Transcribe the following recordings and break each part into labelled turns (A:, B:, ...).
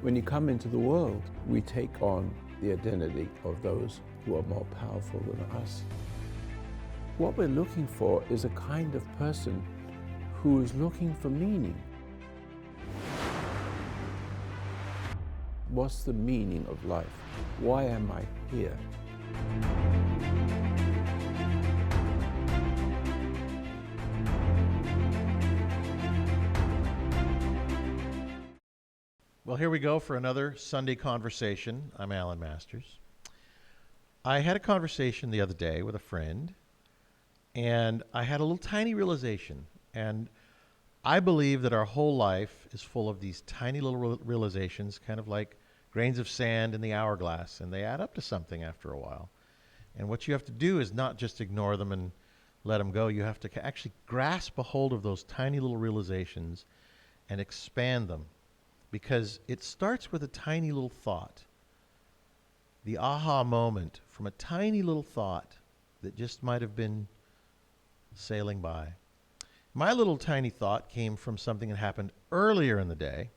A: When you come into the world, we take on the identity of those who are more powerful than us. What we're looking for is a kind of person who is looking for meaning. What's the meaning of life? Why am I here?
B: Well, here we go for another Sunday conversation. I'm Alan Masters. I had a conversation the other day with a friend, and I had a little tiny realization. And I believe that our whole life is full of these tiny little realizations, kind of like grains of sand in the hourglass, and they add up to something after a while. And what you have to do is not just ignore them and let them go. You have to actually grasp a hold of those tiny little realizations and expand them. Because it starts with a tiny little thought. The aha moment from a tiny little thought that just might have been sailing by. My little tiny thought came from something that happened earlier in the day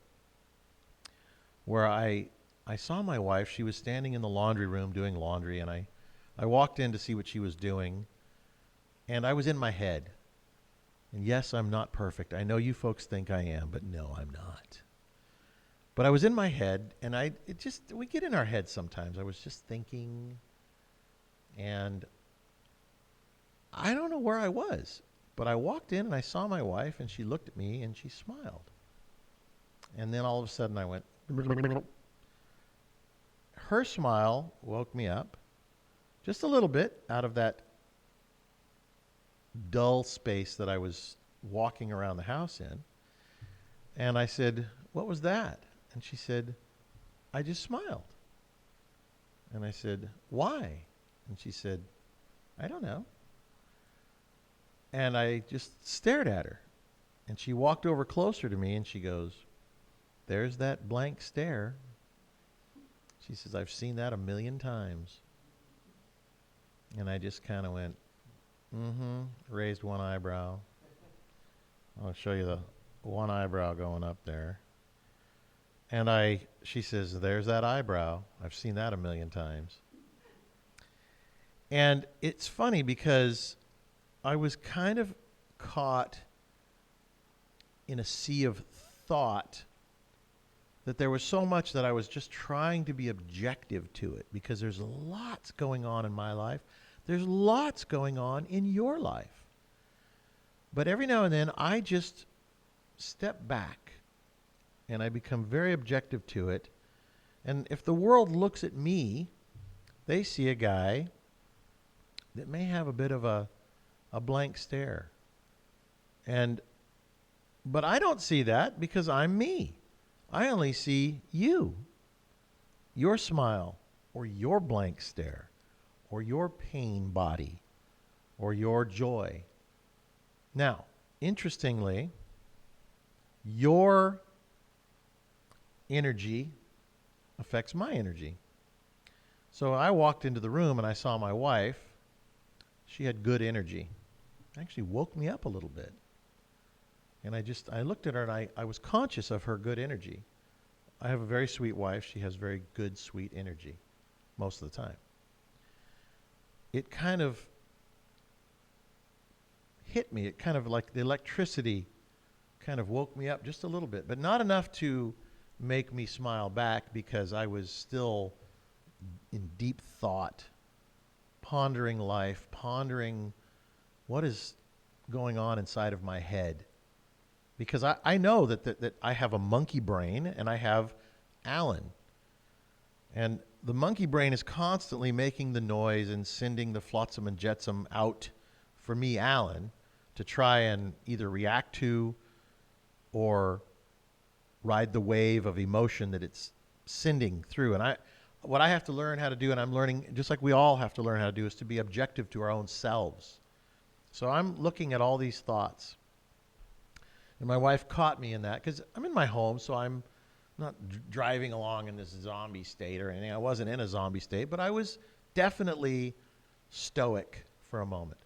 B: where I saw my wife. She was standing in the laundry room doing laundry, and I walked in to see what she was doing, and I was in my head. And yes, I'm not perfect. I know you folks think I am, but no, I'm not. But I was in my head, and we get in our heads sometimes. I was just thinking, and I don't know where I was, but I walked in and I saw my wife, and she looked at me and she smiled. And then all of a sudden I went, her smile woke me up just a little bit out of that dull space that I was walking around the house in. And I said, "What was that?" And she said, "I just smiled." And I said, "Why?" And she said, "I don't know." And I just stared at her. And she walked over closer to me and she goes, "There's that blank stare." She says, "I've seen that 1,000,000 times." And I just kind of went, raised one eyebrow. I'll show you the one eyebrow going up there. And she says, "There's that eyebrow. I've seen that 1,000,000 times." And it's funny because I was kind of caught in a sea of thought that there was so much that I was just trying to be objective to it, because there's lots going on in my life. There's lots going on in your life. But every now and then I just step back and I become very objective to it. And if the world looks at me, they see a guy that may have a bit of a blank stare. But I don't see that because I'm me. I only see you, your smile, or your blank stare, or your pain body, or your joy. Now, interestingly, your energy affects my energy. So I walked into the room and I saw my wife. She had good energy. It actually woke me up a little bit. And I looked at her and I was conscious of her good energy. I have a very sweet wife. She has very good, sweet energy most of the time. It kind of hit me. It kind of like the electricity kind of woke me up just a little bit, but not enough to make me smile back, because I was still in deep thought, pondering life, pondering what is going on inside of my head. Because I know that I have a monkey brain and I have Alan. And the monkey brain is constantly making the noise and sending the flotsam and jetsam out for me, Alan, to try and either react to or ride the wave of emotion that it's sending through. And what I have to learn how to do, and I'm learning, just like we all have to learn how to do, is to be objective to our own selves. So I'm looking at all these thoughts. And my wife caught me in that, because I'm in my home, so I'm not driving along in this zombie state or anything. I wasn't in a zombie state, but I was definitely stoic for a moment.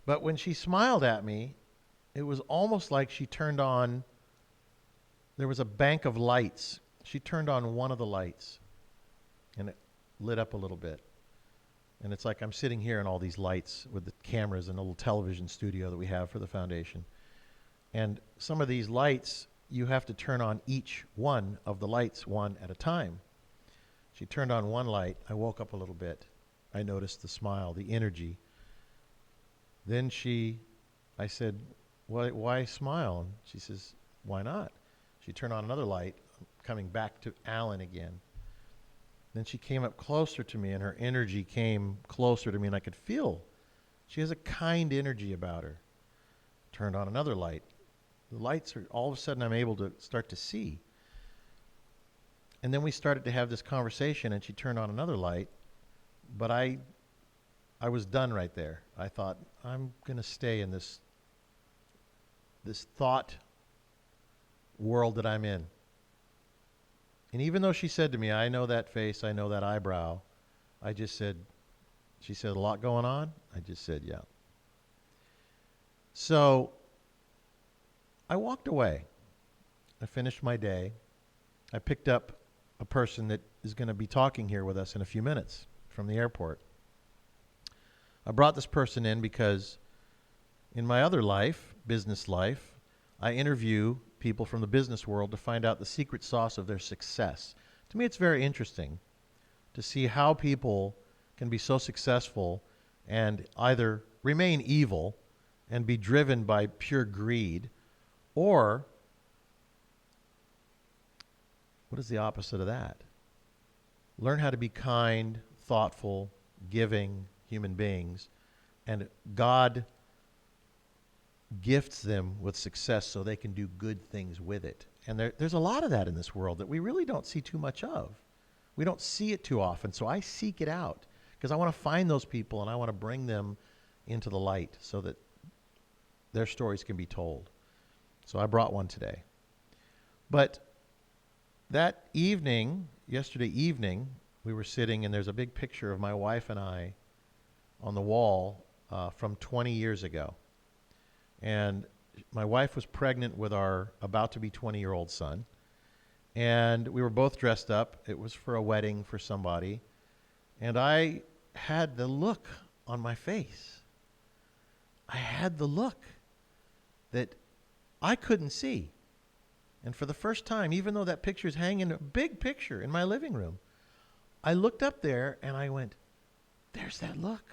B: But when she smiled at me, it was almost like she turned on, there was a bank of lights she turned on one of the lights, and it lit up a little bit. And it's like I'm sitting here in all these lights with the cameras and a little television studio that we have for the foundation. And some of these lights, you have to turn on each one of the lights one at a time. She turned on one light. I woke up a little bit. I noticed the smile, the energy. Then I said, why smile? And she says, why not? She turned on another light, coming back to Alan again. Then she came up closer to me, and her energy came closer to me, and I could feel she has a kind energy about her. Turned on another light. The lights are, all of a sudden I'm able to start to see. And then we started to have this conversation, and she turned on another light, but I was done right there. I thought, I'm going to stay in this thought world that I'm in. And even though she said to me, I know that face, I know that eyebrow, I just said, she said, a lot going on? I just said, yeah. So I walked away. I finished my day. I picked up a person that is going to be talking here with us in a few minutes from the airport. I brought this person in because in my other life, business life, I interview people from the business world to find out the secret sauce of their success. To me, it's very interesting to see how people can be so successful and either remain evil and be driven by pure greed, or what is the opposite of that? Learn how to be kind, thoughtful, giving human beings, and God gifts them with success so they can do good things with it. And there's a lot of that in this world that we really don't see too much of. We don't see it too often, so I seek it out because I want to find those people and I want to bring them into the light so that their stories can be told. So I brought one today. But that evening, yesterday evening, we were sitting and there's a big picture of my wife and I on the wall from 20 years ago. And my wife was pregnant with our about-to-be 20-year-old son. And we were both dressed up. It was for a wedding for somebody. And I had the look on my face. I had the look that I couldn't see. And for the first time, even though that picture's hanging, a big picture in my living room, I looked up there and I went, there's that look.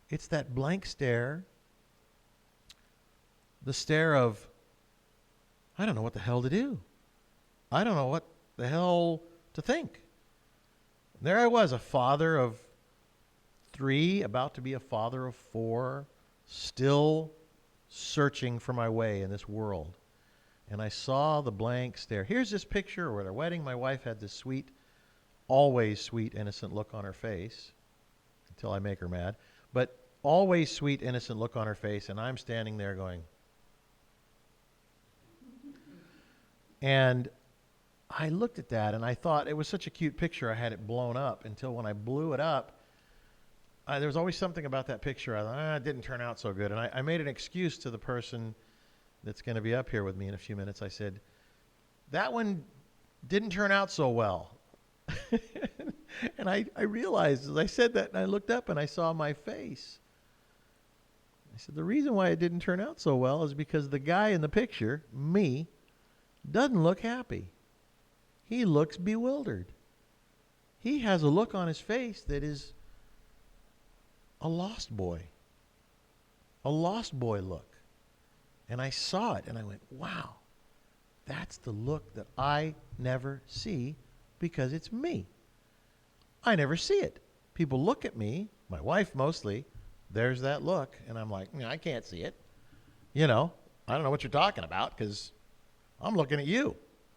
B: It's that blank stare. The stare of, I don't know what the hell to do. I don't know what the hell to think. And there I was, a father of 3, about to be a father of 4, still searching for my way in this world. And I saw the blank stare. Here's this picture where at our wedding, my wife had this sweet, always sweet, innocent look on her face, until I make her mad, but always sweet, innocent look on her face, and I'm standing there going, and I looked at that and I thought it was such a cute picture. I had it blown up until when I blew it up, there was always something about that picture. I thought, it didn't turn out so good. And I made an excuse to the person that's going to be up here with me in a few minutes. I said, that one didn't turn out so well. And I realized as I said that and I looked up and I saw my face. I said, the reason why it didn't turn out so well is because the guy in the picture, me, doesn't look happy. He looks bewildered. He has a look on his face that is a lost boy. A lost boy look. And I saw it and I went, wow, that's the look that I never see because it's me. I never see it. People look at me, my wife mostly, there's that look, and I'm like, I can't see it. I don't know what you're talking about because I'm looking at you,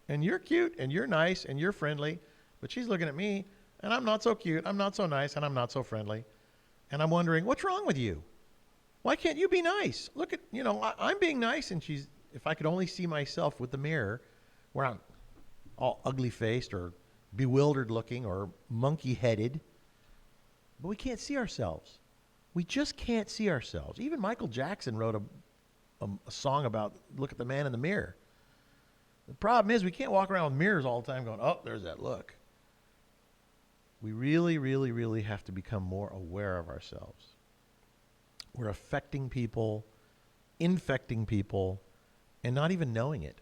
B: and you're cute, and you're nice, and you're friendly, but she's looking at me, and I'm not so cute, I'm not so nice, and I'm not so friendly. And I'm wondering, what's wrong with you? Why can't you be nice? Look at, I'm being nice, and if I could only see myself with the mirror, where I'm all ugly-faced or bewildered looking or monkey-headed, but we can't see ourselves. We just can't see ourselves. Even Michael Jackson wrote a song about look at the man in the mirror. The problem is we can't walk around with mirrors all the time going, oh, there's that look. We really, really, really have to become more aware of ourselves. We're affecting people, infecting people, and not even knowing it.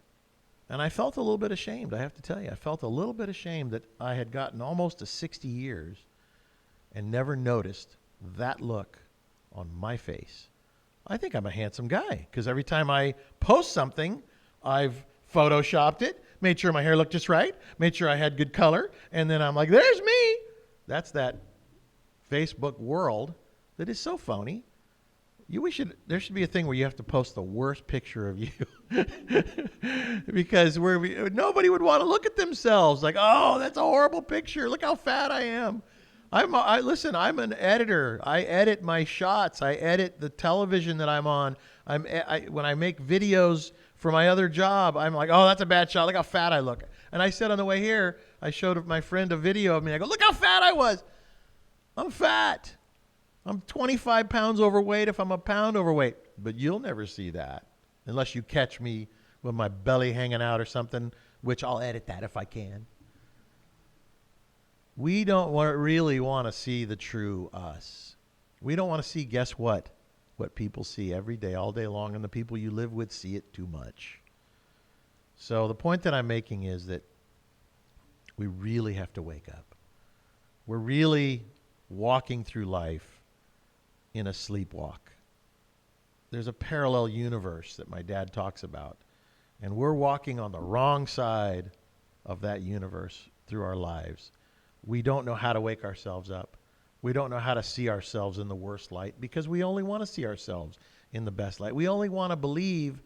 B: And I felt a little bit ashamed, I have to tell you. I felt a little bit ashamed that I had gotten almost to 60 years and never noticed that look on my face. I think I'm a handsome guy because every time I post something, I've photoshopped it, made sure my hair looked just right, made sure I had good color, and then I'm like, there's me. That's that Facebook world that is so phony. There should be a thing where you have to post the worst picture of you because nobody would want to look at themselves like, oh, that's a horrible picture. Look how fat I am. Listen, I'm an editor. I edit my shots. I edit the television that I'm on. When I make videos for my other job, I'm like, oh, that's a bad shot. Look how fat I look. And I said on the way here, I showed my friend a video of me. I go, look how fat I was. I'm fat. I'm 25 pounds overweight if I'm a pound overweight. But you'll never see that unless you catch me with my belly hanging out or something, which I'll edit that if I can. We don't really want to see the true us. We don't want to see, guess what? What people see every day, all day long, and the people you live with see it too much. So the point that I'm making is that we really have to wake up. We're really walking through life in a sleepwalk. There's a parallel universe that my dad talks about, and we're walking on the wrong side of that universe through our lives. We don't know how to wake ourselves up. We don't know how to see ourselves in the worst light because we only want to see ourselves in the best light. We only want to believe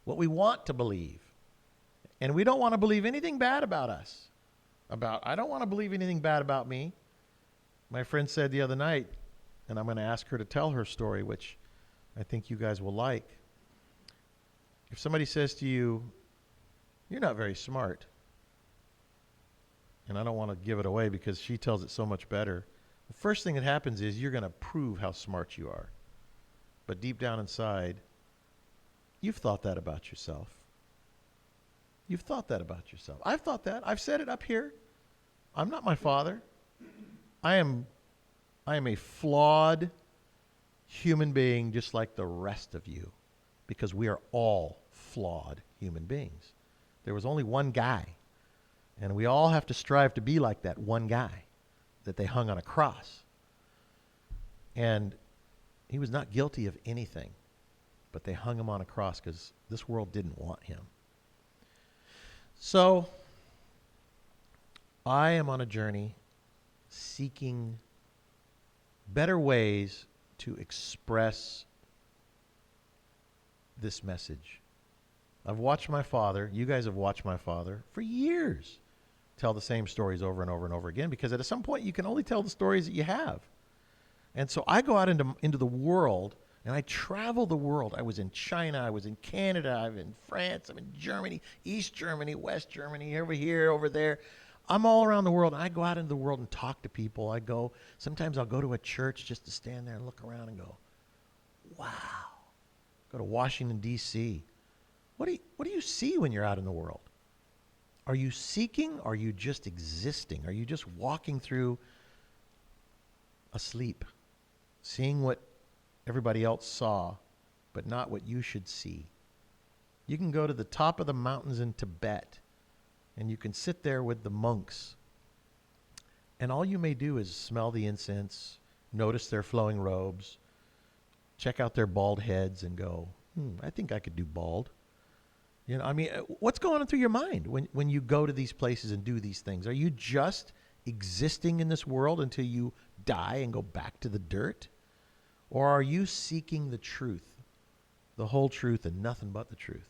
B: what we want to believe. And we don't want to believe anything bad about us. I don't want to believe anything bad about me. My friend said the other night, and I'm going to ask her to tell her story, which I think you guys will like. If somebody says to you, you're not very smart, and I don't want to give it away because she tells it so much better, the first thing that happens is you're going to prove how smart you are. But deep down inside, you've thought that about yourself. You've thought that about yourself. I've thought that. I've said it up here. I'm not my father. I am a flawed human being just like the rest of you because we are all flawed human beings. There was only one guy, and we all have to strive to be like that one guy that they hung on a cross. And he was not guilty of anything, but they hung him on a cross because this world didn't want him. So I am on a journey seeking better ways to express this message. I've watched my father, you guys have watched my father for years tell the same stories over and over and over again because at some point you can only tell the stories that you have. And so I go out into the world and I travel the world. I was in China, I was in Canada, I'm in France, I'm in Germany, East Germany, West Germany, over here, over there. I'm all around the world. I go out into the world and talk to people. Sometimes I'll go to a church just to stand there and look around and go, wow. Go to Washington, D.C. What do you see when you're out in the world? Are you seeking? Or are you just existing? Are you just walking through asleep, seeing what everybody else saw, but not what you should see? You can go to the top of the mountains in Tibet, and you can sit there with the monks, and all you may do is smell the incense, notice their flowing robes, check out their bald heads, and go, I think I could do bald. What's going on through your mind when you go to these places and do these things? Are you just existing in this world until you die and go back to the dirt? Or are you seeking the truth, the whole truth and nothing but the truth?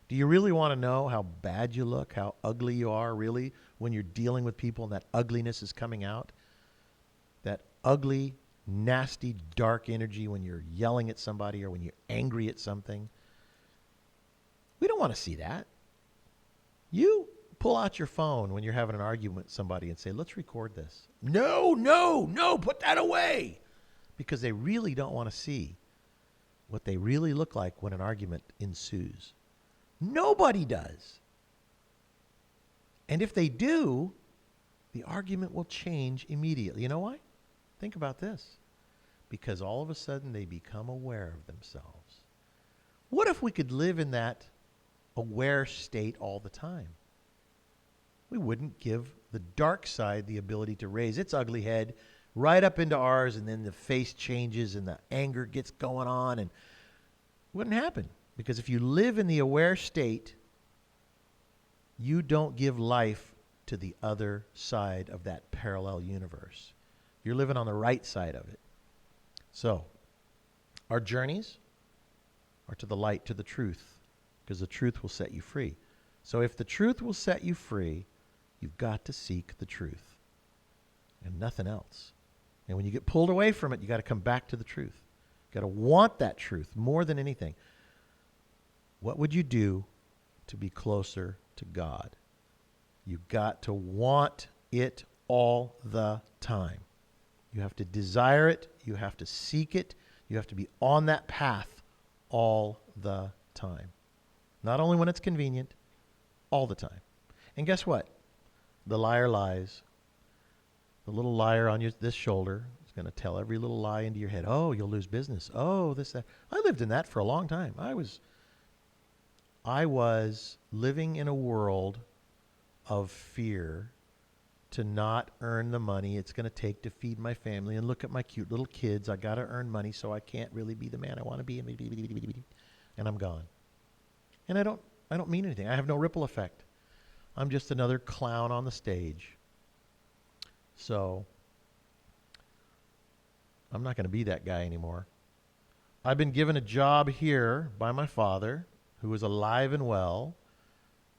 B: Do you really want to know how bad you look, how ugly you are really when you're dealing with people and that ugliness is coming out? That ugly, nasty, dark energy when you're yelling at somebody or when you're angry at something? We don't want to see that. You pull out your phone when you're having an argument with somebody and say, let's record this. No, put that away. Because they really don't want to see what they really look like when an argument ensues. Nobody does. And if they do, the argument will change immediately. You know why? Think about this. Because all of a sudden they become aware of themselves. What if we could live in that aware state all the time? We wouldn't give the dark side the ability to raise its ugly head right up into ours, and then the face changes and the anger gets going on, and it wouldn't happen. Because if you live in the aware state, you don't give life to the other side of that parallel universe. You're living on the right side of it. So, our journeys are to the light, to the truth, because the truth will set you free. So if the truth will set you free, you've got to seek the truth and nothing else. And when you get pulled away from it, you got to come back to the truth. You got to want that truth more than anything. What would you do to be closer to God? You've got to want it all the time. You have to desire it. You have to seek it. You have to be on that path all the time. Not only when it's convenient, all the time. And guess what? The liar lies. The little liar on this shoulder is going to tell every little lie into your head. Oh, you'll lose business. Oh, this, that. I lived in that for a long time. I was living in a world of fear to not earn the money it's going to take to feed my family and look at my cute little kids. I got to earn money, so I can't really be the man I want to be. And I'm gone. And I don't mean anything. I have no ripple effect. I'm just another clown on the stage. So I'm not going to be that guy anymore. I've been given a job here by my father, who is alive and well.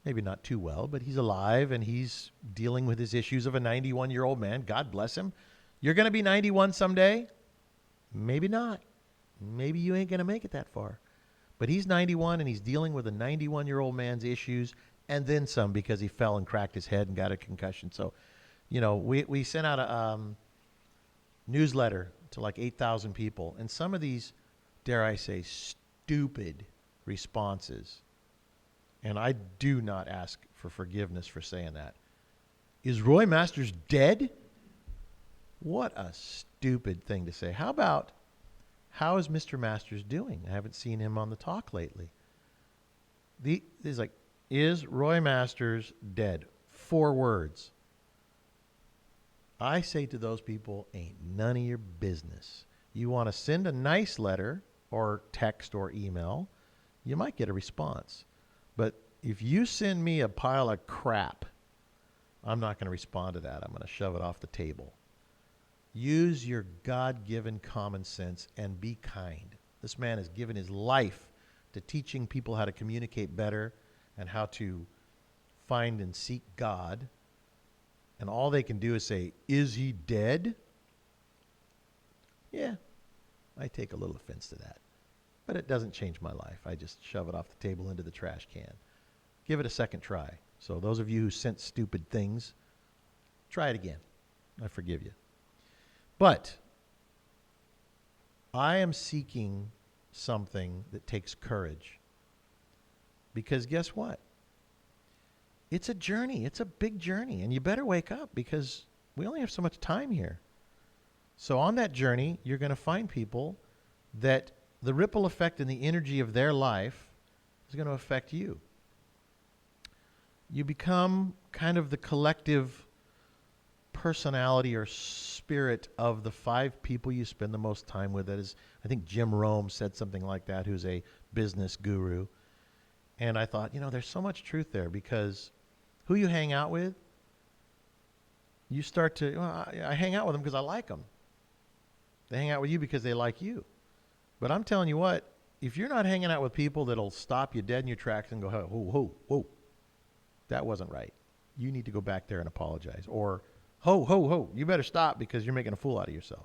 B: Maybe not too well, but he's alive and he's dealing with his issues of a 91-year-old man. God bless him. You're going to be 91 someday? Maybe not. Maybe you ain't going to make it that far. But he's 91 and he's dealing with a 91-year-old man's issues and then some, because he fell and cracked his head and got a concussion. So, you know, we sent out a newsletter to like 8,000 people. And some of these, dare I say, stupid responses. And I do not ask for forgiveness for saying that. Is Roy Masters dead? What a stupid thing to say. How about, how is Mr. Masters doing? I haven't seen him on the talk lately. He's like, is Roy Masters dead? 4 words. I say to those people, ain't none of your business. You want to send a nice letter or text or email, you might get a response. But if you send me a pile of crap, I'm not going to respond to that. I'm going to shove it off the table. Use your God-given common sense and be kind. This man has given his life to teaching people how to communicate better and how to find and seek God. And all they can do is say, is he dead? Yeah, I take a little offense to that. But it doesn't change my life. I just shove it off the table into the trash can. Give it a second try. So those of you who sent stupid things, try it again. I forgive you. But I am seeking something that takes courage. Because guess what? It's a journey. It's a big journey. And you better wake up, because we only have so much time here. So on that journey, you're going to find people that the ripple effect and the energy of their life is going to affect you. You become kind of the collective personality or spirit of the 5 people you spend the most time with. That is, I think Jim Rome said something like that, who's a business guru. And I thought, there's so much truth there, because who you hang out with, you start to, I hang out with them because I like them. They hang out with you because they like you. But I'm telling you what, if you're not hanging out with people that'll stop you dead in your tracks and go, whoa, that wasn't right. You need to go back there and apologize. Or, ho, you better stop because you're making a fool out of yourself.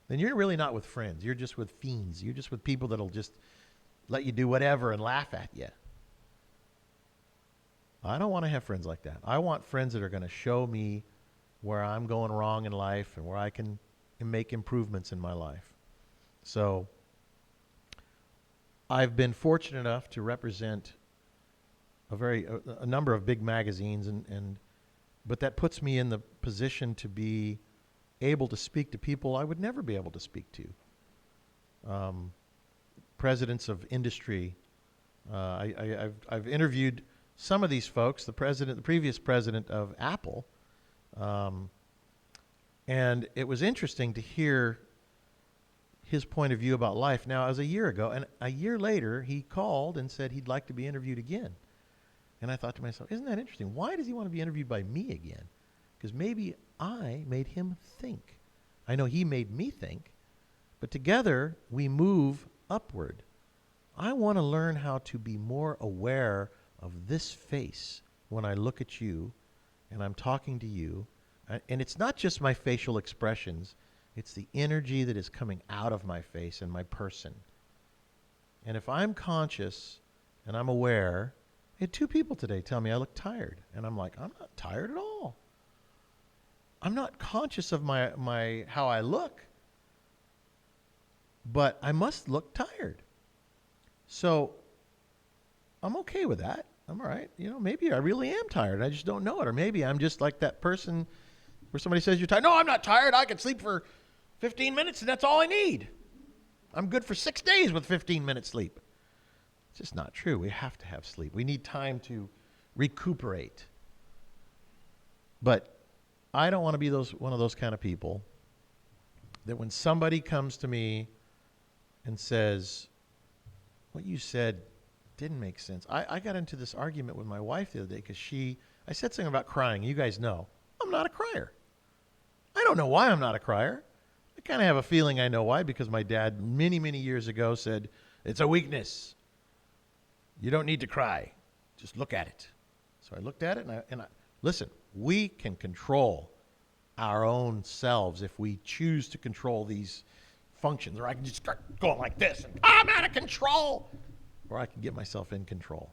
B: Then you're really not with friends. You're just with fiends. You're just with people that'll just let you do whatever and laugh at you. I don't want to have friends like that. I want friends that are going to show me where I'm going wrong in life and where I can make improvements in my life. So I've been fortunate enough to represent a number of big magazines and But that puts me in the position to be able to speak to people I would never be able to speak to. Presidents of industry. I've interviewed some of these folks. The previous president of Apple, and it was interesting to hear his point of view about life. Now, it was a year ago, and a year later, he called and said he'd like to be interviewed again. And I thought to myself, isn't that interesting? Why does he want to be interviewed by me again? Because maybe I made him think. I know he made me think, but together we move upward. I want to learn how to be more aware of this face when I look at you and I'm talking to you. And it's not just my facial expressions. It's the energy that is coming out of my face and my person. And if I'm conscious and I'm aware, I had two people today tell me I look tired. And I'm like, I'm not tired at all. I'm not conscious of my how I look, but I must look tired. So I'm okay with that. I'm all right. Maybe I really am tired. I just don't know it. Or maybe I'm just like that person where somebody says you're tired. No, I'm not tired. I can sleep for 15 minutes and that's all I need. I'm good for 6 days with 15 minutes sleep. It's just not true. We have to have sleep. We need time to recuperate. But I don't want to be one of those kind of people that when somebody comes to me and says, what you said didn't make sense. I got into this argument with my wife the other day because I said something about crying. You guys know, I'm not a crier. I don't know why I'm not a crier. I kind of have a feeling I know why, because my dad many, many years ago said, it's a weakness. You don't need to cry. Just look at it. So I looked at it and I listen, we can control our own selves if we choose to control these functions, or I can just start going like this and I'm out of control, or I can get myself in control.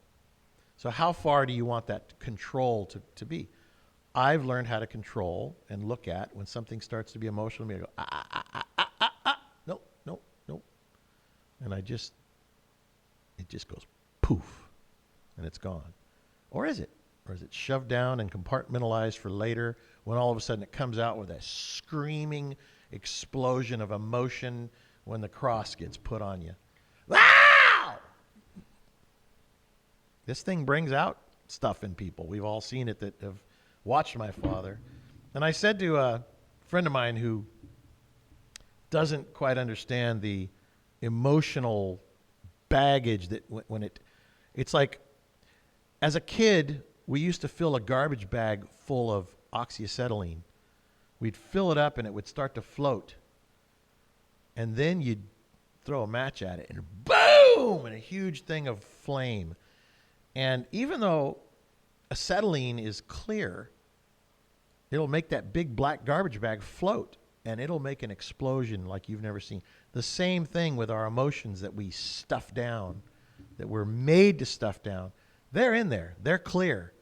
B: So how far do you want that control to be? I've learned how to control and look at when something starts to be emotional to me. I go, nope. And it just goes poof, and it's gone. Or is it? Or is it shoved down and compartmentalized for later when all of a sudden it comes out with a screaming explosion of emotion when the cross gets put on you? Wow! This thing brings out stuff in people. We've all seen it that have watched my father. And I said to a friend of mine who doesn't quite understand the emotional baggage that it's like, as a kid, we used to fill a garbage bag full of oxyacetylene. We'd fill it up and it would start to float. And then you'd throw a match at it and boom, and a huge thing of flame. And even though acetylene is clear, it'll make that big black garbage bag float, and it'll make an explosion like you've never seen. The same thing with our emotions that we stuff down, that we're made to stuff down. They're in there. They're clear.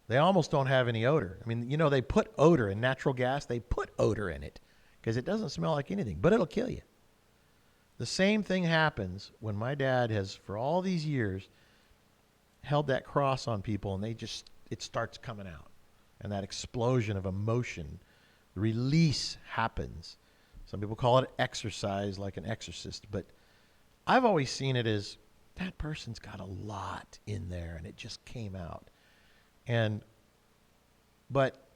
B: They almost don't have any odor. I mean, they put odor in natural gas. They put odor in it because it doesn't smell like anything, but it'll kill you. The same thing happens when my dad has, for all these years, held that cross on people, and it starts coming out. And that explosion of emotion, the release happens. Some people call it exercise, like an exorcist, but I've always seen it as that person's got a lot in there, and it just came out. But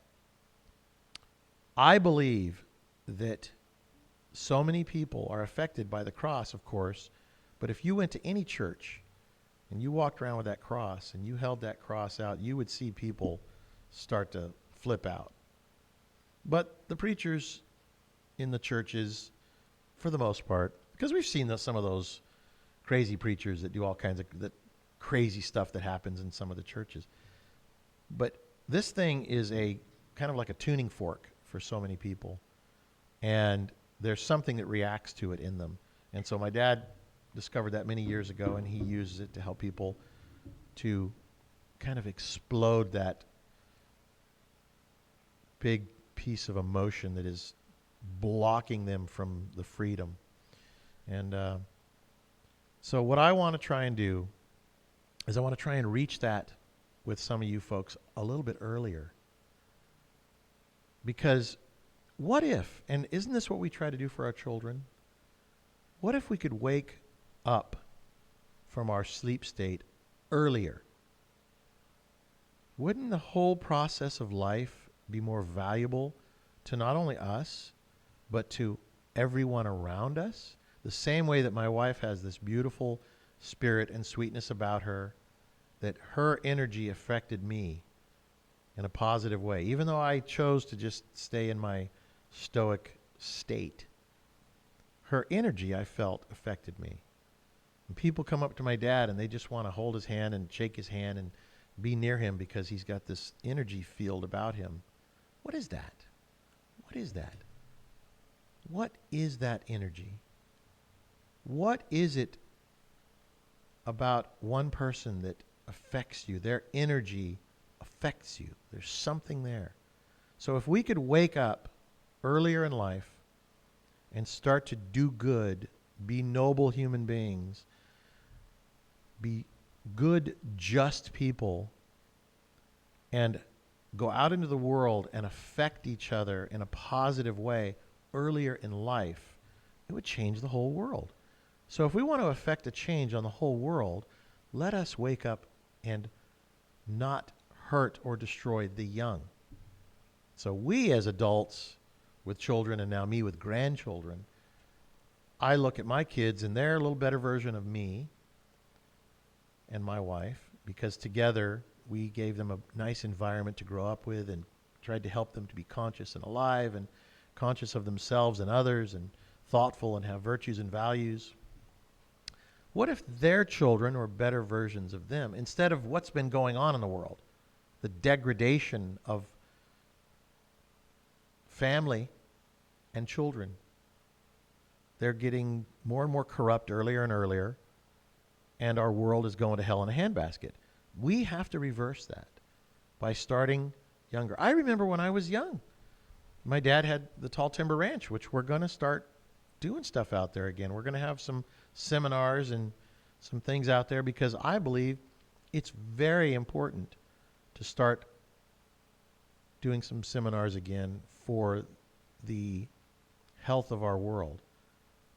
B: I believe that so many people are affected by the cross, of course, but if you went to any church and you walked around with that cross and you held that cross out, you would see people start to flip out. But the preachers in the churches, for the most part, because we've seen some of those crazy preachers that do all kinds of that crazy stuff that happens in some of the churches. But this thing is a kind of like a tuning fork for so many people. And there's something that reacts to it in them. And so my dad discovered that many years ago, and he uses it to help people to kind of explode that big piece of emotion that is blocking them from the freedom. And so what I want to try and do is I want to try and reach that with some of you folks a little bit earlier. Because what if, and isn't this what we try to do for our children? What if we could wake up from our sleep state earlier? Wouldn't the whole process of life be more valuable to not only us, but to everyone around us? The same way that my wife has this beautiful spirit and sweetness about her, that her energy affected me in a positive way. Even though I chose to just stay in my stoic state, her energy, I felt, affected me. And people come up to my dad and they just want to hold his hand and shake his hand and be near him because he's got this energy field about him. What is that? What is that? What is that energy? What is it about one person that affects you? Their energy affects you. There's something there. So if we could wake up earlier in life and start to do good, be noble human beings, be good, just people, and go out into the world and affect each other in a positive way earlier in life, it would change the whole world. So if we want to affect a change on the whole world, let us wake up and not hurt or destroy the young. So we as adults with children, and now me with grandchildren, I look at my kids and they're a little better version of me and my wife, because together we gave them a nice environment to grow up with and tried to help them to be conscious and alive and conscious of themselves and others and thoughtful and have virtues and values. What if their children were better versions of them instead of what's been going on in the world? The degradation of family and children. They're getting more and more corrupt earlier and earlier, and our world is going to hell in a handbasket. We have to reverse that by starting younger. I remember when I was young, my dad had the Tall Timber Ranch, which we're going to start doing stuff out there again. We're going to have some seminars and some things out there because I believe it's very important to start doing some seminars again for the health of our world.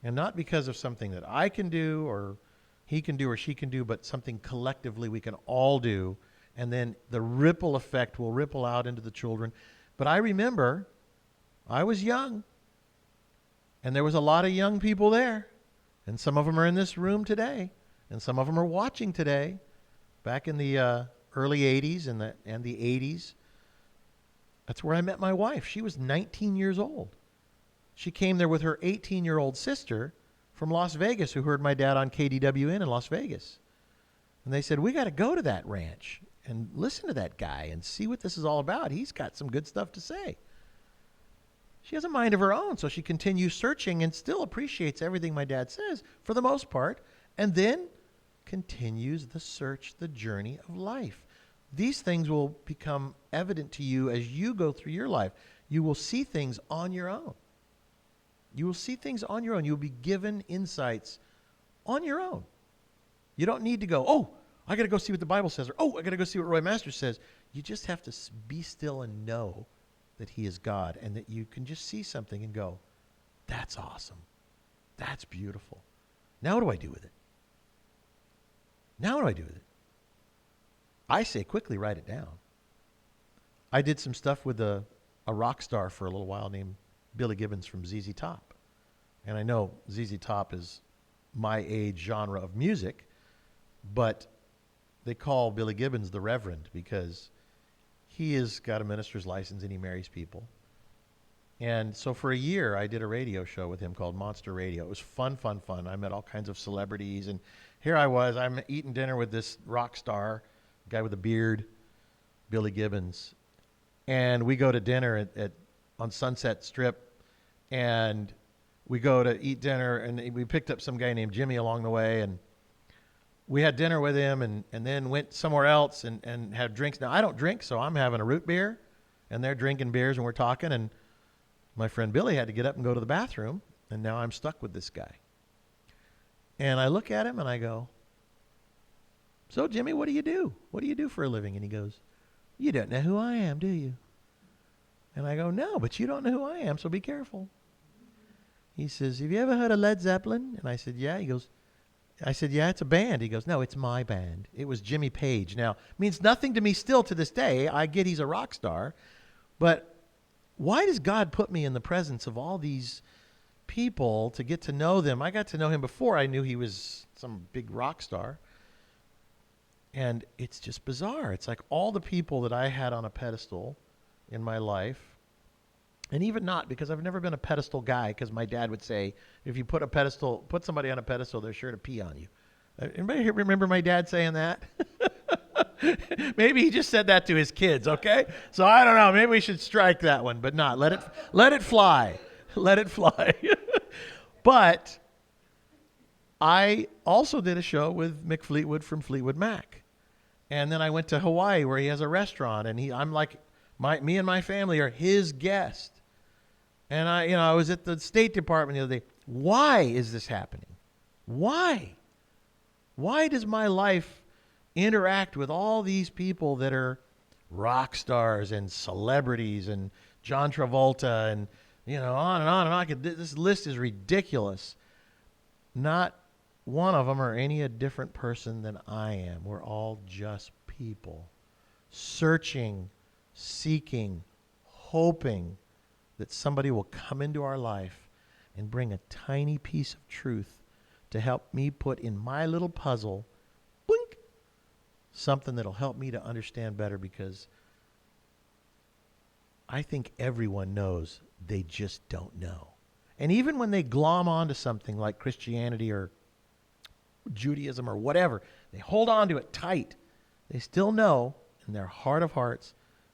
B: And not because of something that I can do or he can do or she can do, but something collectively we can all do. And then the ripple effect will ripple out into the children. But I remember I was young and there was a lot of young people there. And some of them are in this room today. And some of them are watching today. Back in the early 80s and the 80s. That's where I met my wife. She was 19 years old. She came there with her 18-year-old sister from Las Vegas who heard my dad on KDWN in Las Vegas. And they said, we got to go to that ranch and listen to that guy and see what this is all about. He's got some good stuff to say. She has a mind of her own, so she continues searching and still appreciates everything my dad says for the most part, and then continues the search, the journey of life. These things will become evident to you as you go through your life. You will see things on your own. You will see things on your own. You'll be given insights on your own. You don't need to go, oh, I got to go see what the Bible says, or oh, I got to go see what Roy Masters says. You just have to be still and know that he is God and that you can just see something and go, that's awesome. That's beautiful. Now what do I do with it? Now what do I do with it? I say quickly write it down. I did some stuff with a rock star for a little while named Billy Gibbons from ZZ Top. And I know ZZ Top is my age genre of music, but they call Billy Gibbons the Reverend because he has got a minister's license and he marries people. And so for a year, I did a radio show with him called Monster Radio. It was fun. I met all kinds of celebrities. And here I was, I'm eating dinner with this rock star, guy with a beard, Billy Gibbons. And we go to dinner on Sunset Strip. And we go to eat dinner. And we picked up some guy named Jimmy along the way. And we had dinner with him and then went somewhere else and had drinks. Now, I don't drink, so I'm having a root beer. And they're drinking beers and we're talking. And my friend Billy had to get up and go to the bathroom, and now I'm stuck with this guy. And I look at him and I go, so Jimmy, what do you do? What do you do for a living? And he goes, you don't know who I am, do you? And I go, no, but you don't know who I am, so be careful. He says, have you ever heard of Led Zeppelin? And I said, yeah. I said, yeah, it's a band. He goes, no, it's my band. It was Jimmy Page. Now, means nothing to me still to this day. I get he's a rock star. But why does God put me in the presence of all these people to get to know them? I got to know him before I knew he was some big rock star. And it's just bizarre. It's like all the people that I had on a pedestal in my life, and even not, because I've never been a pedestal guy, because my dad would say, if you put somebody on a pedestal, they're sure to pee on you. Anybody here remember my dad saying that? Maybe he just said that to his kids, okay? So I don't know. Maybe we should strike that one, but not. Let it fly. Let it fly. But I also did a show with Mick Fleetwood from Fleetwood Mac. And then I went to Hawaii where he has a restaurant, and I'm like, me and my family are his guest. And I was at the State Department the other day. Why is this happening? Why? Why does my life interact with all these people that are rock stars and celebrities and John Travolta and, on and on and on? This list is ridiculous. Not one of them are any a different person than I am. We're all just people searching, seeking, hoping that somebody will come into our life and bring a tiny piece of truth to help me put in my little puzzle, blink, something that'll help me to understand better, because I think everyone knows, they just don't know. And even when they glom onto something like Christianity or Judaism or whatever, they hold on to it tight. They still know in their heart of hearts,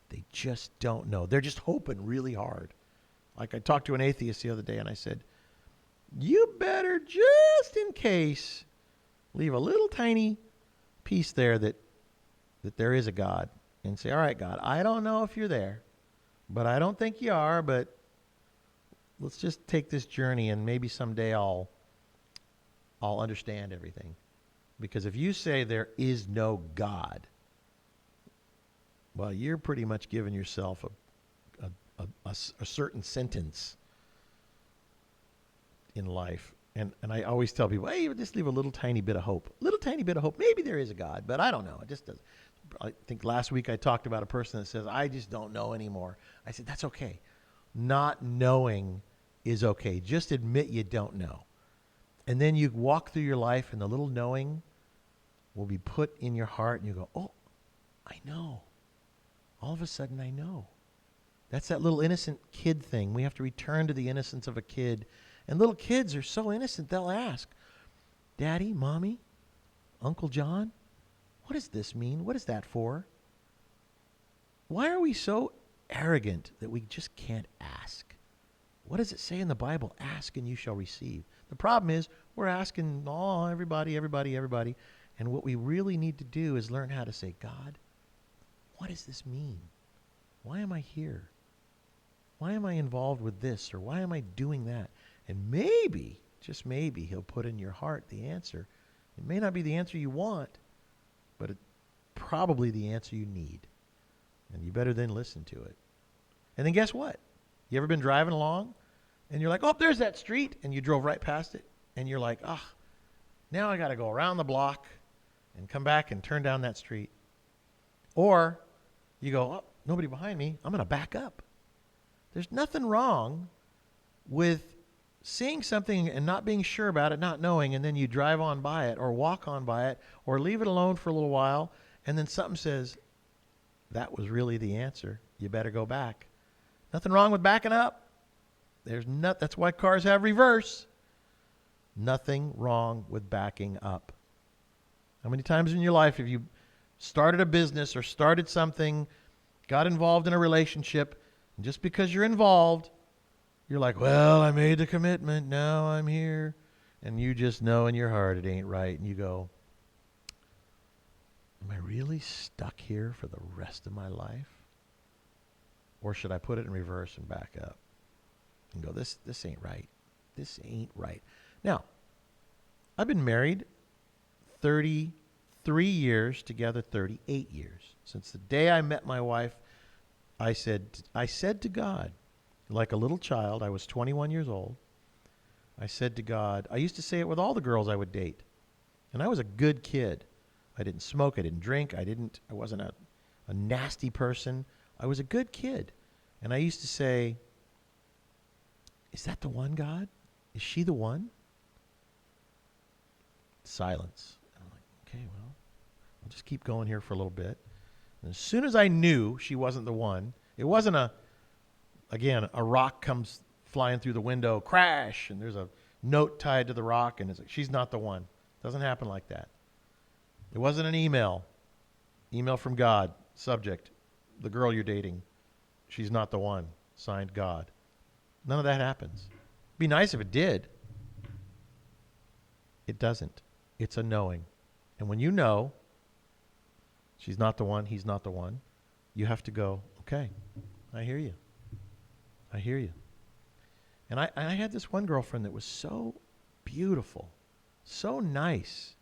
B: they just don't know. They're just hoping really hard. Like I talked to an atheist the other day and I said, you better just in case leave a little tiny piece there that there is a God, and say, all right, God, I don't know if you're there, but I don't think you are, but let's just take this journey and maybe someday I'll understand everything. Because if you say there is no God, well, you're pretty much giving yourself a certain sentence in life. And I always tell people, hey, just leave a little tiny bit of hope. Little tiny bit of hope. Maybe there is a God, but I don't know. It just doesn't. I think last week I talked about a person that says, I just don't know anymore. I said, that's okay. Not knowing is okay. Just admit you don't know. And then you walk through your life and the little knowing will be put in your heart and you go, oh, I know. All of a sudden I know. That's that little innocent kid thing. We have to return to the innocence of a kid. And little kids are so innocent, they'll ask, Daddy, Mommy, Uncle John, what does this mean? What is that for? Why are we so arrogant that we just can't ask? What does it say in the Bible? Ask and you shall receive. The problem is we're asking, everybody. And what we really need to do is learn how to say, God, what does this mean? Why am I here? Why am I involved with this? Or why am I doing that? And maybe, just maybe, he'll put in your heart the answer. It may not be the answer you want, but it's probably the answer you need. And you better then listen to it. And then guess what? You ever been driving along and you're like, oh, there's that street, and you drove right past it, and you're like, now I got to go around the block and come back and turn down that street. Or you go, oh, nobody behind me, I'm going to back up. There's nothing wrong with seeing something and not being sure about it, not knowing, and then you drive on by it or walk on by it or leave it alone for a little while, and then something says, that was really the answer. You better go back. Nothing wrong with backing up. That's why cars have reverse. Nothing wrong with backing up. How many times in your life have you started a business or started something, got involved in a relationship, and just because you're involved, you're like, well, I made the commitment, now I'm here. And you just know in your heart it ain't right. And you go, am I really stuck here for the rest of my life? Or should I put it in reverse and back up and go, this ain't right. This ain't right. Now, I've been married 33 years, together 38 years. Since the day I met my wife I said to God, like a little child, I was 21 years old. I said to God, I used to say it with all the girls I would date. And I was a good kid. I didn't smoke, I didn't drink, I wasn't a nasty person. I was a good kid. And I used to say, is that the one, God? Is she the one? Silence. I'm like, okay, well, I'll just keep going here for a little bit. And as soon as I knew she wasn't the one, it wasn't a rock comes flying through the window, crash, and there's a note tied to the rock, and it's like, she's not the one. It doesn't happen like that. It wasn't an email from God, subject, the girl you're dating, she's not the one, signed God. None of that happens. It'd be nice if it did. It doesn't. It's a knowing. And when you know she's not the one, he's not the one, you have to go, okay, I hear you. I hear you. And I had this one girlfriend that was so beautiful, so nice.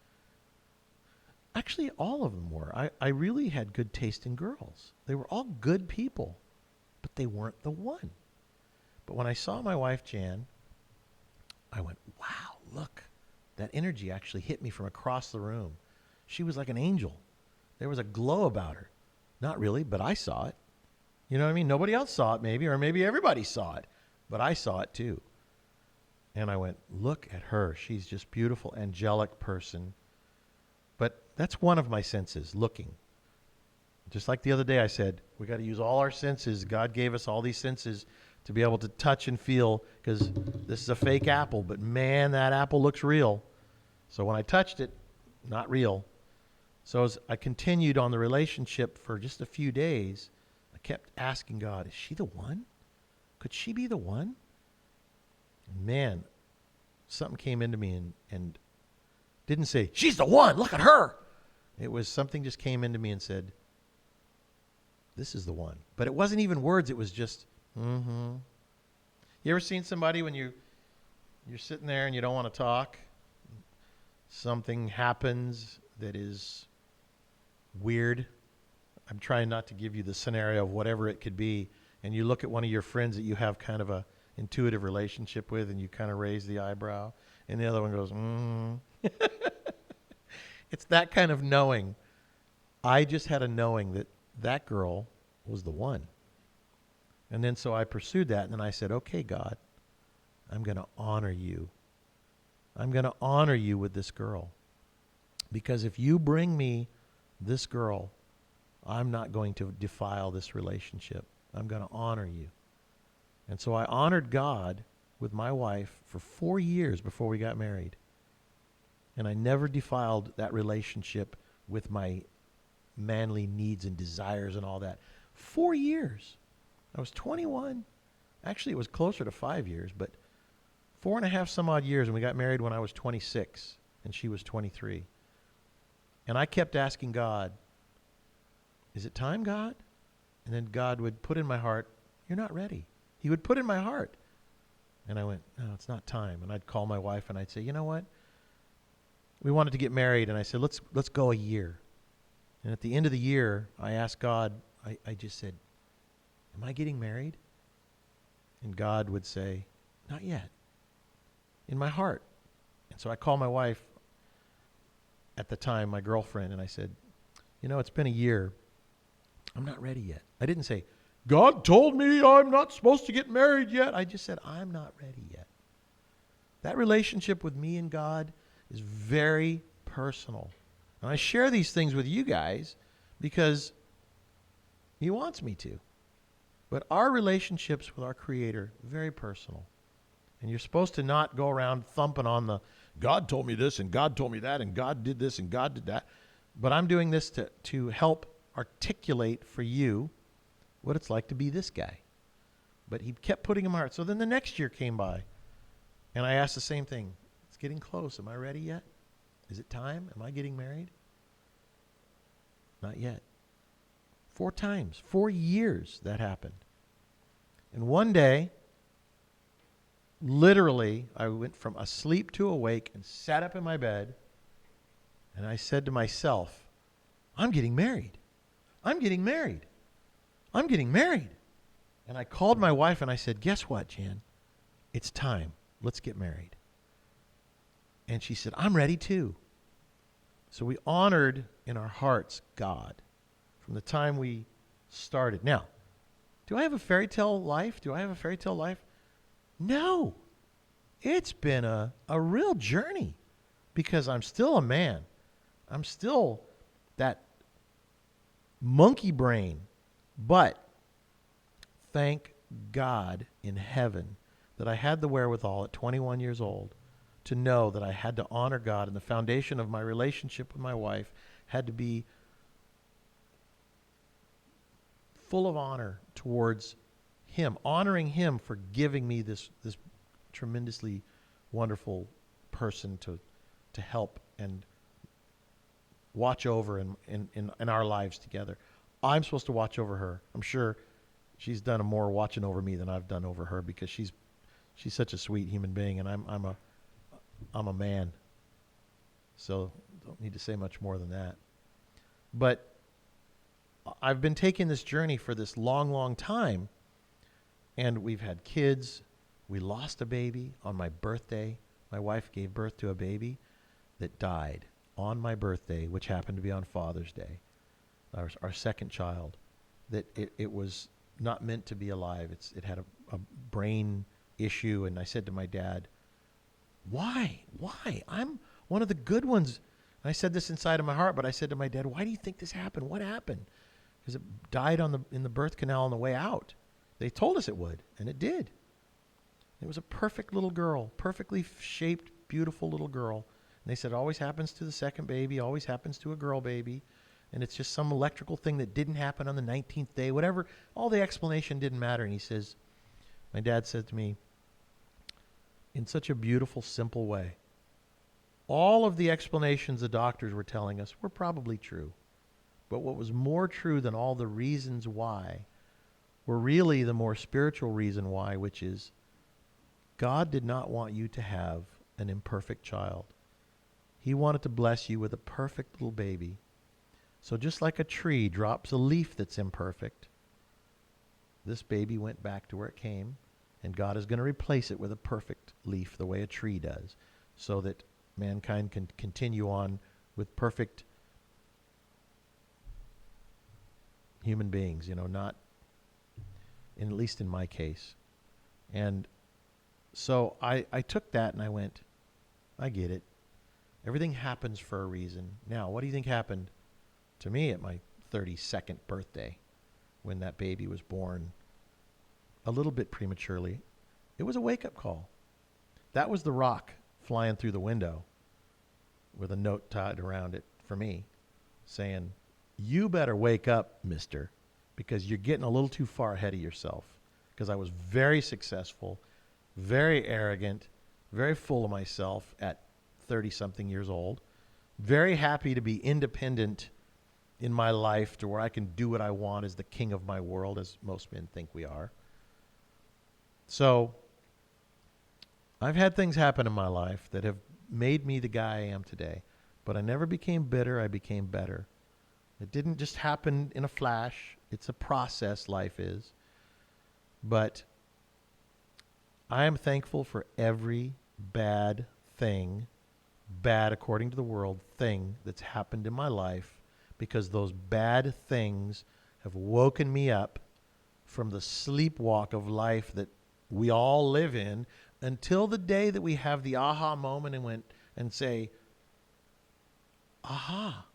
B: Actually, all of them were. I really had good taste in girls. They were all good people, but they weren't the one. But when I saw my wife, Jan, I went, wow, look, that energy actually hit me from across the room. She was like an angel. There was a glow about her. Not really, but I saw it. You know what I mean? Nobody else saw it maybe, or maybe everybody saw it, but I saw it too. And I went, look at her. She's just beautiful, angelic person. But that's one of my senses, looking. Just like the other day I said, we got to use all our senses. God gave us all these senses to be able to touch and feel, because this is a fake apple, but man, that apple looks real. So when I touched it, not real. So as I continued on the relationship for just a few days, I kept asking God, is she the one? Could she be the one? And man, something came into me and didn't say, she's the one, look at her. It was something just came into me and said, this is the one. But it wasn't even words, it was just, mm-hmm. You ever seen somebody when you're sitting there and you don't want to talk? Something happens that is weird. I'm trying not to give you the scenario of whatever it could be. And you look at one of your friends that you have kind of a intuitive relationship with, and you kind of raise the eyebrow, and the other one goes, It's that kind of knowing. I just had a knowing that that girl was the one. And then so I pursued that, and then I said, okay, God, I'm going to honor you. I'm going to honor you with this girl. Because if you bring me this girl, I'm not going to defile this relationship. I'm going to honor you. And so I honored God with my wife for 4 years before we got married. And I never defiled that relationship with my manly needs and desires and all that. 4 years. I was 21. Actually, it was closer to 5 years, but 4.5 some odd years, and we got married when I was 26, and she was 23. And I kept asking God, is it time, God? And then God would put in my heart, you're not ready. He would put in my heart. And I went, no, it's not time. And I'd call my wife and I'd say, you know what? We wanted to get married, and I said, let's go a year. And at the end of the year, I asked God, I just said, am I getting married? And God would say, not yet. In my heart. And so I called my wife at the time, my girlfriend, and I said, you know, it's been a year. I'm not ready yet. I didn't say, God told me I'm not supposed to get married yet. I just said, I'm not ready yet. That relationship with me and God is very personal. And I share these things with you guys because He wants me to. But our relationships with our Creator, very personal. And you're supposed to not go around thumping on the, God told me this, and God told me that, and God did this, and God did that. But I'm doing this to help articulate for you what it's like to be this guy. But He kept putting in my heart. So then the next year came by, and I asked the same thing. It's getting close. Am I ready yet? Is it time? Am I getting married? Not yet. 4 times, 4 years that happened. And one day, literally, I went from asleep to awake and sat up in my bed, and I said to myself, I'm getting married. I'm getting married. I'm getting married. And I called my wife and I said, guess what, Jan? It's time. Let's get married. And she said, I'm ready too. So we honored in our hearts God from the time we started. Now, do I have a fairy tale life? No. It's been a real journey because I'm still a man. I'm still that monkey brain. But thank God in heaven that I had the wherewithal at 21 years old to know that I had to honor God, and the foundation of my relationship with my wife had to be full of honor towards Him, honoring Him for giving me this tremendously wonderful person to help and watch over in our lives together. I'm supposed to watch over her. I'm sure she's done more watching over me than I've done over her because she's such a sweet human being, and I'm a man. So don't need to say much more than that. But I've been taking this journey for this long, long time, and we've had kids. We lost a baby on my birthday. My wife gave birth to a baby that died on my birthday, which happened to be on Father's Day. Our second child, that it was not meant to be alive. It had a brain issue, and I said to my dad, why? I'm one of the good ones. And I said this inside of my heart, but I said to my dad, why do you think this happened? What happened? Because it died in the birth canal on the way out. They told us it would, and it did. It was a perfect little girl, perfectly shaped, beautiful little girl. And they said it always happens to the second baby, always happens to a girl baby. And it's just some electrical thing that didn't happen on the 19th day, whatever. All the explanation didn't matter. And he says, my dad said to me, in such a beautiful, simple way, all of the explanations the doctors were telling us were probably true. But what was more true than all the reasons why were really the more spiritual reason why, which is God did not want you to have an imperfect child. He wanted to bless you with a perfect little baby. So just like a tree drops a leaf that's imperfect, this baby went back to where it came, and God is going to replace it with a perfect leaf the way a tree does, so that mankind can continue on with perfect human beings, not, at least in my case. And so I took that and I went, I get it. Everything happens for a reason. Now, what do you think happened to me at my 32nd birthday when that baby was born a little bit prematurely? It was a wake-up call. That was the rock flying through the window with a note tied around it for me saying, you better wake up, mister, because you're getting a little too far ahead of yourself. Because I was very successful, very arrogant, very full of myself at 30-something years old, very happy to be independent in my life to where I can do what I want as the king of my world, as most men think we are. So I've had things happen in my life that have made me the guy I am today, but I never became bitter. I became better. It didn't just happen in a flash. It's a process, life is. But I am thankful for every bad thing, bad according to the world, thing that's happened in my life, because those bad things have woken me up from the sleepwalk of life that we all live in until the day that we have the aha moment and say, aha,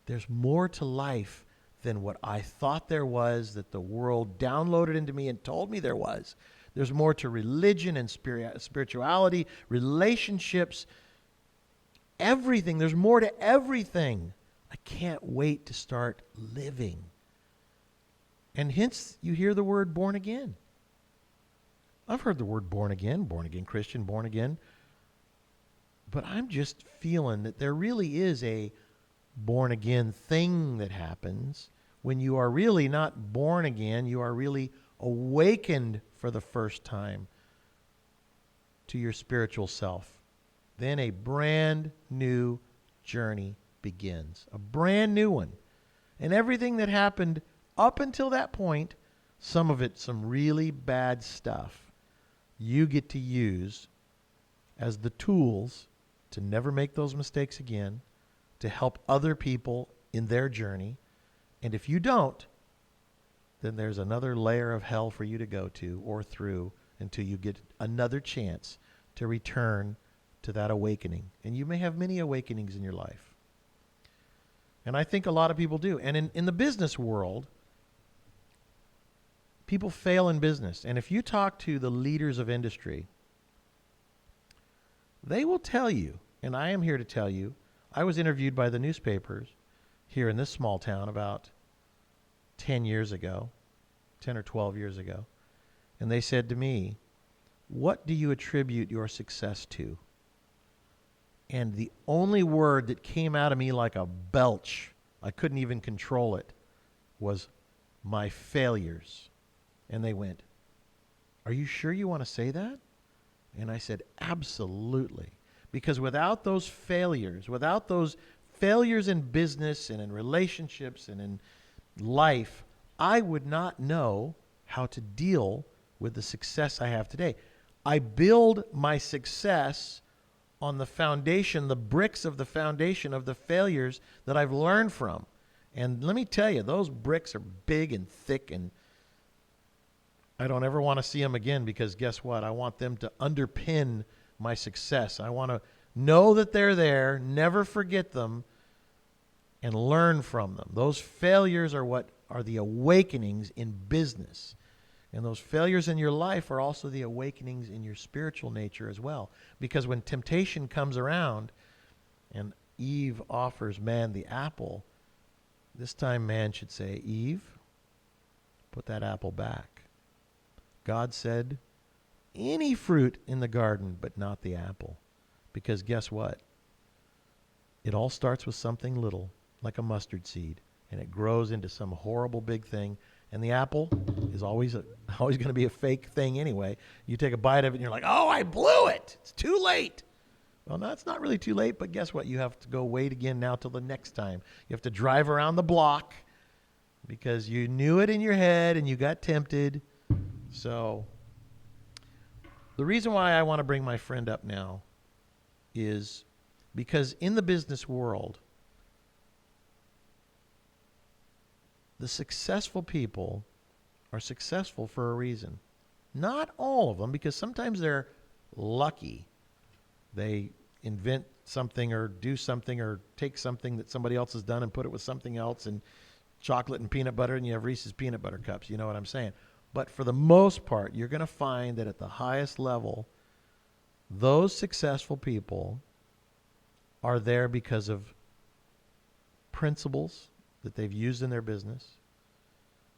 B: there's more to life than what I thought there was, that the world downloaded into me and told me there was. There's more to religion and spirituality, relationships, everything. There's more to everything. I can't wait to start living. And hence you hear the word born again. I've heard the word born again Christian, born again. But I'm just feeling that there really is a born again thing that happens when you are really not born again. You are really awakened for the first time to your spiritual self. Then a brand new journey begins. A brand new one. And everything that happened up until that point, some of it, some really bad stuff, you get to use as the tools to never make those mistakes again, to help other people in their journey. And if you don't, then there's another layer of hell for you to go to or through until you get another chance to return to that awakening. And you may have many awakenings in your life. And I think a lot of people do. And in the business world, people fail in business. And if you talk to the leaders of industry, they will tell you, and I am here to tell you, I was interviewed by the newspapers here in this small town about 10 years ago, 10 or 12 years ago. And they said to me, what do you attribute your success to? And the only word that came out of me like a belch, I couldn't even control it, was my failures. And they went, are you sure you want to say that? And I said, absolutely. Because without those failures in business and in relationships and in life, I would not know how to deal with the success I have today. I build my success on the foundation, the bricks of the foundation of the failures that I've learned from. And let me tell you, those bricks are big and thick, and I don't ever want to see them again, because guess what? I want them to underpin my success. I want to know that they're there, never forget them, and learn from them. Those failures are what are the awakenings in business. And those failures in your life are also the awakenings in your spiritual nature as well. Because when temptation comes around and Eve offers man the apple, this time man should say, Eve, put that apple back. God said, any fruit in the garden, but not the apple. Because guess what? It all starts with something little, like a mustard seed, and it grows into some horrible big thing. And the apple is always going to be a fake thing anyway. You take a bite of it and you're like, oh, I blew it. It's too late. Well, no, it's not really too late, but guess what? You have to go wait again now till the next time. You have to drive around the block because you knew it in your head and you got tempted. So the reason why I want to bring my friend up now is because in the business world, the successful people are successful for a reason. Not all of them, because sometimes they're lucky. They invent something or do something or take something that somebody else has done and put it with something else, and chocolate and peanut butter, and you have Reese's peanut butter cups. You know what I'm saying? But for the most part, you're going to find that at the highest level, those successful people are there because of principles that they've used in their business.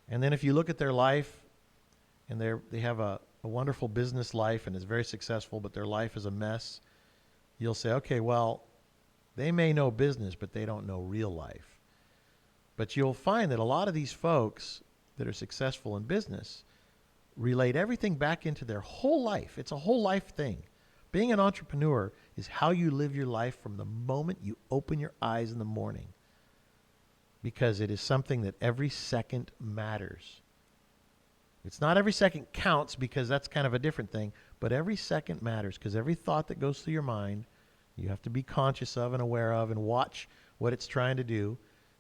B: And then if you look at their life, and they have a wonderful business life and is very successful, but their life is a mess, you'll say, okay, well, they may know business, but they don't know real life. But you'll find that a lot of these folks that are successful in business relate everything back into their whole life. It's a whole life thing. Being an entrepreneur is how you live your life from the moment you open your eyes in the morning. Because it is something that every second matters. It's not every second counts, because that's kind of a different thing, but every second matters, because every thought that goes through your mind, you have to be conscious of and aware of and watch what it's trying to do.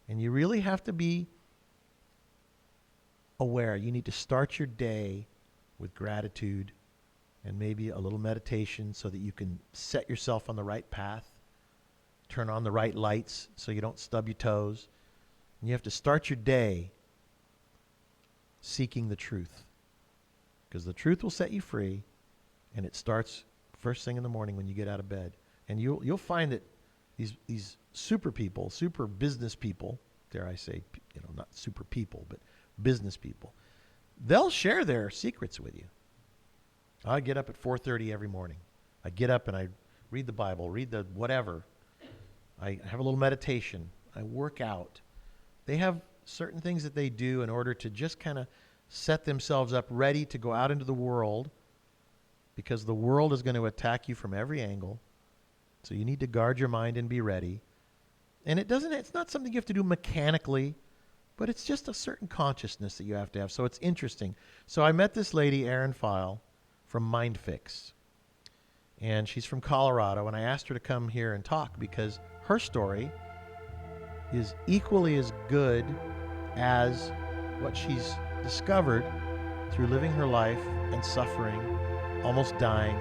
B: And you really have to be aware. You need to start your day with gratitude and maybe a little meditation so that you can set yourself on the right path, turn on the right lights so you don't stub your toes. And you have to start your day seeking the truth, because the truth will set you free, and it starts first thing in the morning when you get out of bed. And you'll find that these super people, super business people, dare I say, not super people, but business people, they'll share their secrets with you. I get up at 4:30 every morning. I get up and I read the Bible, read the whatever. I have a little meditation. I work out. They have certain things that they do in order to just kind of set themselves up ready to go out into the world, because the world is going to attack you from every angle. So you need to guard your mind and be ready. And it's not something you have to do mechanically. but it's just a certain consciousness that you have to have. So it's interesting. So I met this lady, Erin Pheil, from MindFix. And she's from Colorado, and I asked her to come here and talk because her story is equally as good as what she's discovered through living her life and suffering, almost dying,